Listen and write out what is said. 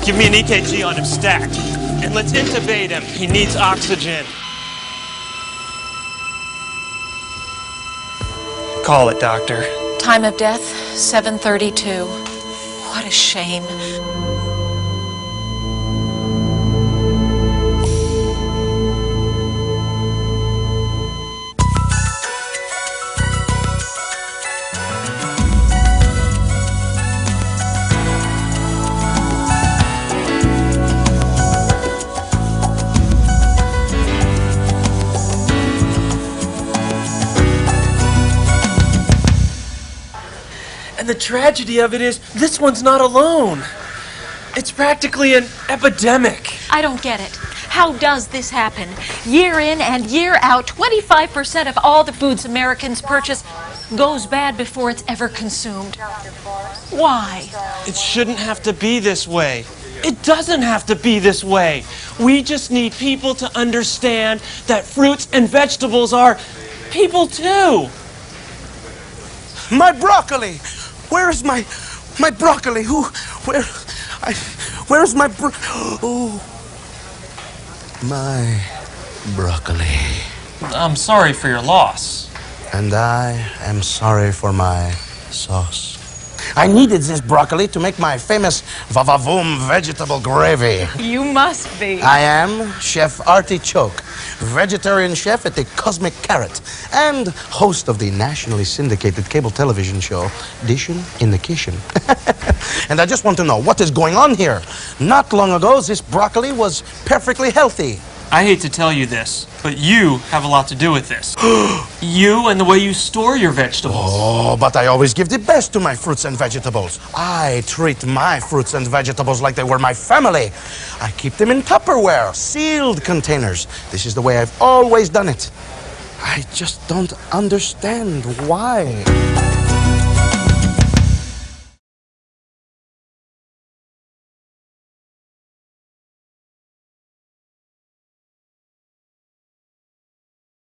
Give me an EKG on him stat. And let's intubate him. He needs oxygen. Call it, doctor. Time of death, 7:32. What a shame. And the tragedy of it is, this one's not alone. It's practically an epidemic. I don't get it. How does this happen? Year in and year out, 25% of all the foods Americans purchase goes bad before it's ever consumed. Why? It shouldn't have to be this way. It doesn't have to be this way. We just need people to understand that fruits and vegetables are people too. My broccoli! Where is my broccoli? Where's my my broccoli. I'm sorry for your loss. And I am sorry for my sauce. I needed this broccoli to make my famous vavavoom vegetable gravy. You must be. I am Chef Artichoke, vegetarian chef at the Cosmic Carrot, and host of the nationally syndicated cable television show, Dishin' in the Kitchen. And I just want to know what is going on here. Not long ago, this broccoli was perfectly healthy. I hate to tell you this, but you have a lot to do with this. You and the way you store your vegetables. Oh, but I always give the best to my fruits and vegetables. I treat my fruits and vegetables like they were my family. I keep them in Tupperware, sealed containers. This is the way I've always done it. I just don't understand why.